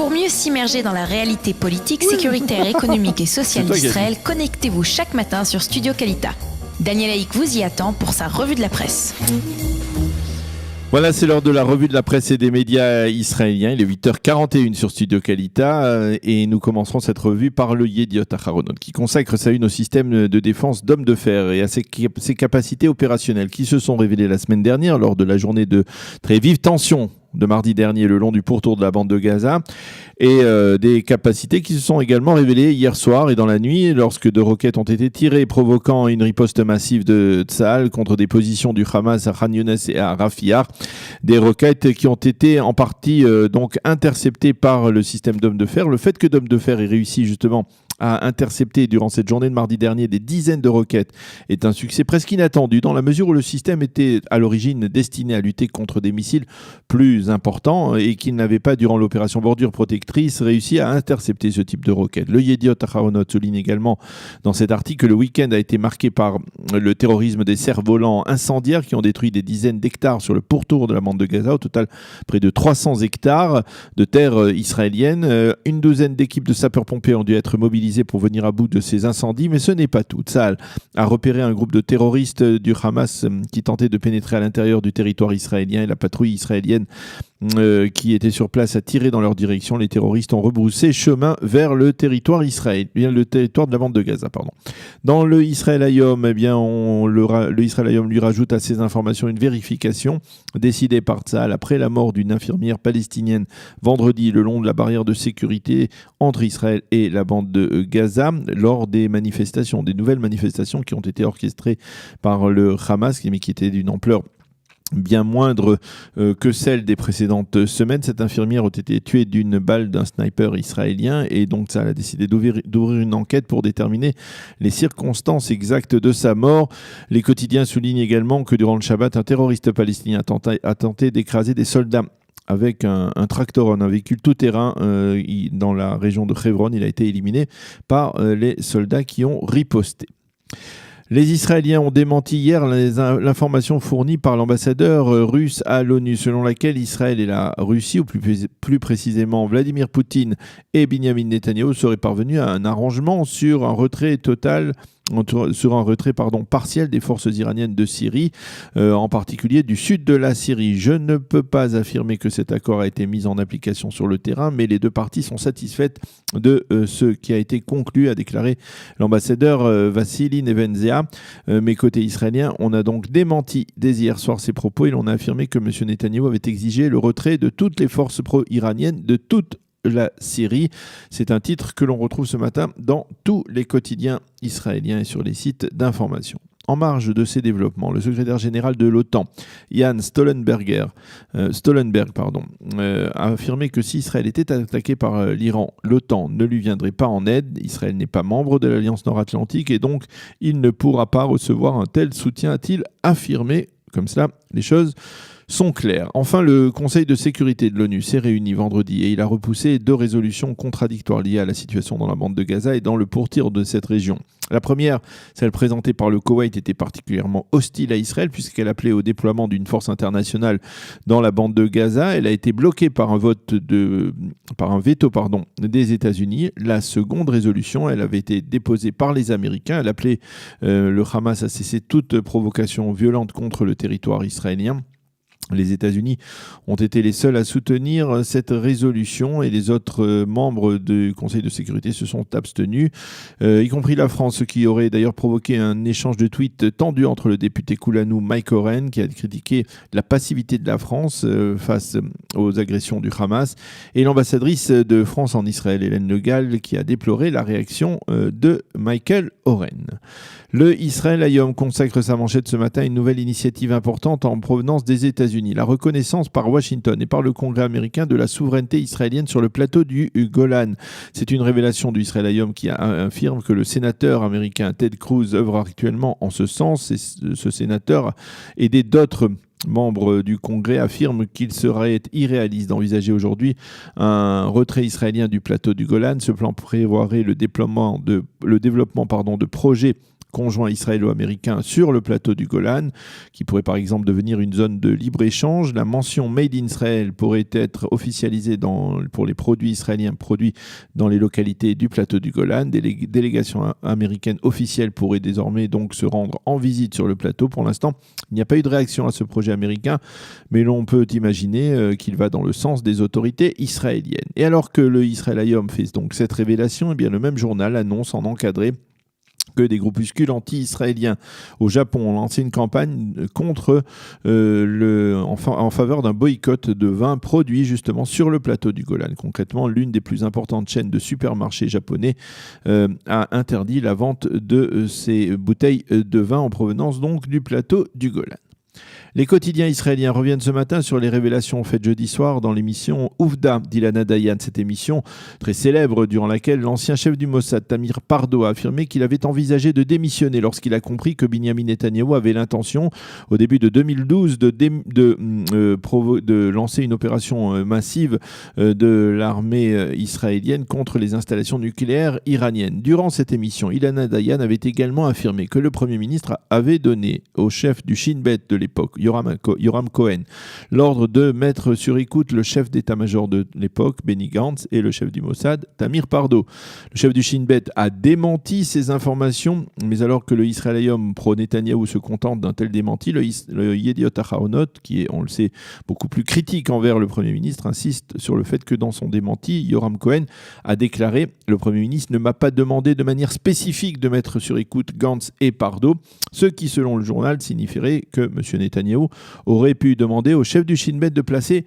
Pour mieux s'immerger dans la réalité politique, sécuritaire, économique et sociale d'Israël, connectez-vous chaque matin sur Studio Kalita. Daniel Haïk vous y attend pour sa revue de la presse. Voilà, c'est l'heure de la revue de la presse et des médias israéliens. Il est 8h41 sur Studio Kalita et nous commencerons cette revue par le Yediot Aharonot qui consacre sa une au système de défense d'hommes de fer et à ses capacités opérationnelles qui se sont révélées la semaine dernière lors de la journée de très vive tension de mardi dernier le long du pourtour de la bande de Gaza et des capacités qui se sont également révélées hier soir et dans la nuit lorsque deux roquettes ont été tirées provoquant une riposte massive de Tsahal contre des positions du Hamas à Khan Younes et à Rafah, des roquettes qui ont été en partie donc interceptées par le système d'hommes de fer. Le fait que d'hommes de fer ait réussi justement à intercepter durant cette journée de mardi dernier des dizaines de roquettes est un succès presque inattendu dans la mesure où le système était à l'origine destiné à lutter contre des missiles plus importants et qu'il n'avait pas durant l'opération bordure protectrice réussi à intercepter ce type de roquettes. Le Yediot Aharonot souligne également dans cet article que le week-end a été marqué par le terrorisme des cerfs-volants incendiaires qui ont détruit des dizaines d'hectares sur le pourtour de la bande de Gaza, au total près de 300 hectares de terre israélienne. Une douzaine d'équipes de sapeurs-pompiers ont dû être mobilisées pour venir à bout de ces incendies, mais ce n'est pas tout. Tsahal a repéré un groupe de terroristes du Hamas qui tentait de pénétrer à l'intérieur du territoire israélien et la patrouille israélienne qui était sur place a tiré dans leur direction. Les terroristes ont rebroussé chemin vers le territoire israélien, le territoire de la bande de Gaza, pardon. Dans le Israël Hayom, eh bien, le Israël Hayom lui rajoute à ces informations une vérification décidée par Tsahal après la mort d'une infirmière palestinienne vendredi le long de la barrière de sécurité entre Israël et la bande de Gaza lors des manifestations, des nouvelles manifestations qui ont été orchestrées par le Hamas, mais qui étaient d'une ampleur bien moindre que celle des précédentes semaines. Cette infirmière a été tuée d'une balle d'un sniper israélien et donc ça a décidé d'ouvrir une enquête pour déterminer les circonstances exactes de sa mort. Les quotidiens soulignent également que durant le Shabbat, un terroriste palestinien a tenté d'écraser des soldats avec un tractoron, un véhicule tout-terrain dans la région de Hebron. Il a été éliminé par les soldats qui ont riposté. Les Israéliens ont démenti hier l'information fournie par l'ambassadeur russe à l'ONU, selon laquelle Israël et la Russie, ou plus précisément Vladimir Poutine et Benyamin Netanyahou, seraient parvenus à un arrangement sur un retrait partiel des forces iraniennes de Syrie, en particulier du sud de la Syrie. Je ne peux pas affirmer que cet accord a été mis en application sur le terrain, mais les deux parties sont satisfaites de ce qui a été conclu, a déclaré l'ambassadeur Vassili Nebenzaia. Mais côté israélien, on a donc démenti dès hier soir ces propos et l'on a affirmé que M. Netanyahou avait exigé le retrait de toutes les forces pro-iraniennes de toute la Syrie. C'est un titre que l'on retrouve ce matin dans tous les quotidiens israéliens et sur les sites d'information. En marge de ces développements, le secrétaire général de l'OTAN, Jens Stoltenberg, a affirmé que si Israël était attaqué par l'Iran, l'OTAN ne lui viendrait pas en aide. Israël n'est pas membre de l'Alliance nord-atlantique et donc il ne pourra pas recevoir un tel soutien, a-t-il affirmé. Comme cela, les choses sont claires. Enfin, le Conseil de sécurité de l'ONU s'est réuni vendredi et il a repoussé deux résolutions contradictoires liées à la situation dans la bande de Gaza et dans le pourtour de cette région. La première, celle présentée par le Koweït, était particulièrement hostile à Israël puisqu'elle appelait au déploiement d'une force internationale dans la bande de Gaza. Elle a été bloquée par un veto des États-Unis. La seconde résolution, elle avait été déposée par les Américains. Elle appelait le Hamas à cesser toute provocation violente contre le territoire israélien. Les États-Unis ont été les seuls à soutenir cette résolution et les autres membres du Conseil de sécurité se sont abstenus, y compris la France, ce qui aurait d'ailleurs provoqué un échange de tweets tendu entre le député Koulanou Mike Oren, qui a critiqué la passivité de la France face aux agressions du Hamas, et l'ambassadrice de France en Israël, Hélène Le Gall, qui a déploré la réaction de Michael Oren. Le Israël Hayom consacre sa manchette ce matin à une nouvelle initiative importante en provenance des États-Unis, la reconnaissance par Washington et par le Congrès américain de la souveraineté israélienne sur le plateau du Golan. C'est une révélation du Israël Hayom qui affirme que le sénateur américain Ted Cruz œuvre actuellement en ce sens et ce sénateur, aidé d'autres membres du Congrès, affirment qu'il serait irréaliste d'envisager aujourd'hui un retrait israélien du plateau du Golan. Ce plan prévoirait le développement de projets conjoint israélo-américain sur le plateau du Golan, qui pourrait par exemple devenir une zone de libre-échange. La mention Made in Israel pourrait être officialisée pour les produits israéliens produits dans les localités du plateau du Golan. Des délégations américaines officielles pourraient désormais donc se rendre en visite sur le plateau. Pour l'instant, il n'y a pas eu de réaction à ce projet américain, mais l'on peut imaginer qu'il va dans le sens des autorités israéliennes. Et alors que le Israel Hayom fait donc cette révélation, eh bien le même journal annonce en encadré que des groupuscules anti-israéliens au Japon ont lancé une campagne contre en faveur d'un boycott de vins produits justement sur le plateau du Golan. Concrètement, l'une des plus importantes chaînes de supermarchés japonais a interdit la vente de ces bouteilles de vin en provenance donc du plateau du Golan. Les quotidiens israéliens reviennent ce matin sur les révélations faites jeudi soir dans l'émission Ouvda d'Ilana Dayan, cette émission très célèbre durant laquelle l'ancien chef du Mossad, Tamir Pardo, a affirmé qu'il avait envisagé de démissionner lorsqu'il a compris que Binyamin Netanyahou avait l'intention, au début de 2012, de lancer une opération massive de l'armée israélienne contre les installations nucléaires iraniennes. Durant cette émission, Ilana Dayan avait également affirmé que le Premier ministre avait donné au chef du Shin Bet de l'époque, Yoram Cohen, l'ordre de mettre sur écoute le chef d'état-major de l'époque, Benny Gantz, et le chef du Mossad, Tamir Pardo. Le chef du Shin Bet a démenti ces informations, mais alors que le Israel Hayom pro-Netanyahou se contente d'un tel démenti, le Yediot Aharonot, qui est, on le sait, beaucoup plus critique envers le Premier ministre, insiste sur le fait que dans son démenti, Yoram Cohen a déclaré « Le Premier ministre ne m'a pas demandé de manière spécifique de mettre sur écoute Gantz et Pardo », ce qui, selon le journal, signifierait que M. Netanyahou aurait pu demander au chef du Shin Bet de placer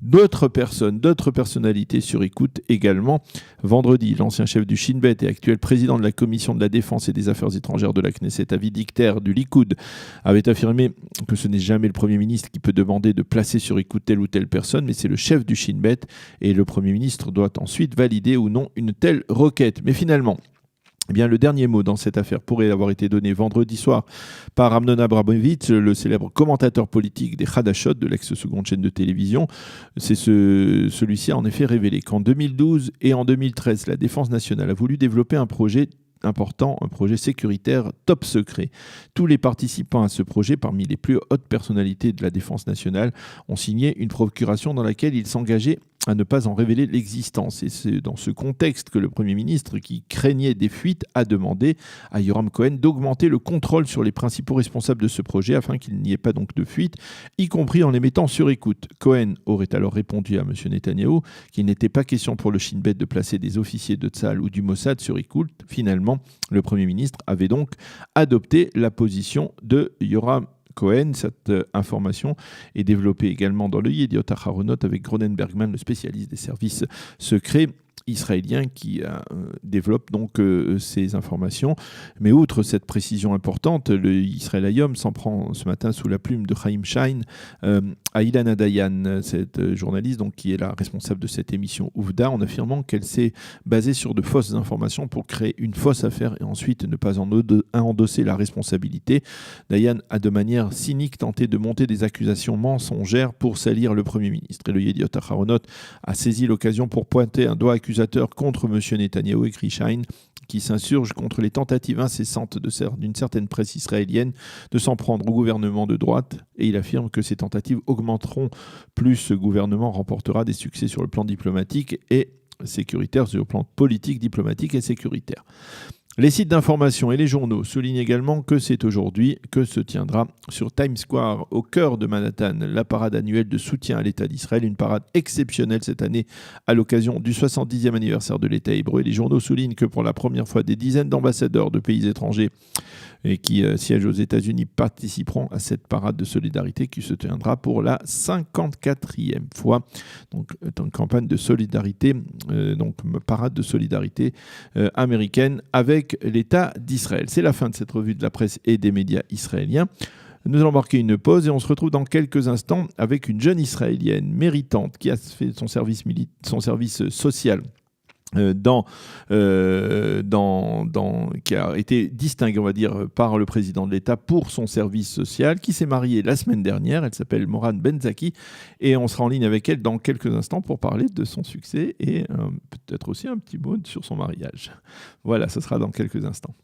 d'autres personnalités sur écoute également. Vendredi, l'ancien chef du Shin Bet et actuel président de la commission de la défense et des affaires étrangères de la Knesset, Avi Dikter du Likoud, avait affirmé que ce n'est jamais le Premier ministre qui peut demander de placer sur écoute telle ou telle personne, mais c'est le chef du Shin Bet et le Premier ministre doit ensuite valider ou non une telle requête. Mais finalement, eh bien, le dernier mot dans cette affaire pourrait avoir été donné vendredi soir par Amnon Abramovitch, le célèbre commentateur politique des Hadashot, de l'ex-seconde chaîne de télévision. Celui-ci a en effet révélé qu'en 2012 et en 2013, la Défense nationale a voulu développer un projet important, un projet sécuritaire top secret. Tous les participants à ce projet, parmi les plus hautes personnalités de la Défense nationale, ont signé une procuration dans laquelle ils s'engageaient à ne pas en révéler l'existence. Et c'est dans ce contexte que le Premier ministre, qui craignait des fuites, a demandé à Yoram Cohen d'augmenter le contrôle sur les principaux responsables de ce projet afin qu'il n'y ait pas donc de fuite, y compris en les mettant sur écoute. Cohen aurait alors répondu à M. Netanyahou qu'il n'était pas question pour le Shin Bet de placer des officiers de Tzahal ou du Mossad sur écoute. Finalement, le Premier ministre avait donc adopté la position de Yoram Cohen. Cette information est développée également dans le Yediot Aharonot avec Ronen Bergman, le spécialiste des services secrets israélien qui développe donc ces informations. Mais outre cette précision importante, le Israel Hayom s'en prend ce matin sous la plume de Chaim Shain à Ilana Dayan, cette journaliste donc, qui est la responsable de cette émission Ouvda, en affirmant qu'elle s'est basée sur de fausses informations pour créer une fausse affaire et ensuite ne pas en endosser la responsabilité. Dayan a de manière cynique tenté de monter des accusations mensongères pour salir le Premier ministre. Et le Yediot Aharonot a saisi l'occasion pour pointer un doigt accusateur contre M. Netanyahou, écrit Shain, qui s'insurge contre les tentatives incessantes d'une certaine presse israélienne de s'en prendre au gouvernement de droite, et il affirme que ces tentatives augmenteront plus ce gouvernement remportera des succès sur le plan diplomatique et sécuritaire, sur le plan politique, diplomatique et sécuritaire. Les sites d'information et les journaux soulignent également que c'est aujourd'hui que se tiendra sur Times Square, au cœur de Manhattan, la parade annuelle de soutien à l'État d'Israël, une parade exceptionnelle cette année à l'occasion du 70e anniversaire de l'État hébreu. Et les journaux soulignent que pour la première fois, des dizaines d'ambassadeurs de pays étrangers et qui siègent aux États-Unis participeront à cette parade de solidarité qui se tiendra pour la 54e fois. Donc, une campagne de solidarité, parade de solidarité américaine avec l'État d'Israël. C'est la fin de cette revue de la presse et des médias israéliens. Nous allons marquer une pause et on se retrouve dans quelques instants avec une jeune Israélienne méritante qui a fait son service social qui a été distinguée, on va dire, par le président de l'État pour son service social, qui s'est mariée la semaine dernière. Elle s'appelle Moran Benzaki et on sera en ligne avec elle dans quelques instants pour parler de son succès et peut-être aussi un petit mot sur son mariage. Voilà, ce sera dans quelques instants.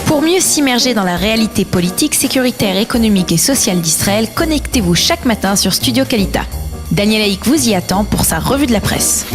Pour mieux s'immerger dans la réalité politique, sécuritaire, économique et sociale d'Israël, connectez-vous chaque matin sur Studio Kalita. Daniel Haïk vous y attend pour sa revue de la presse.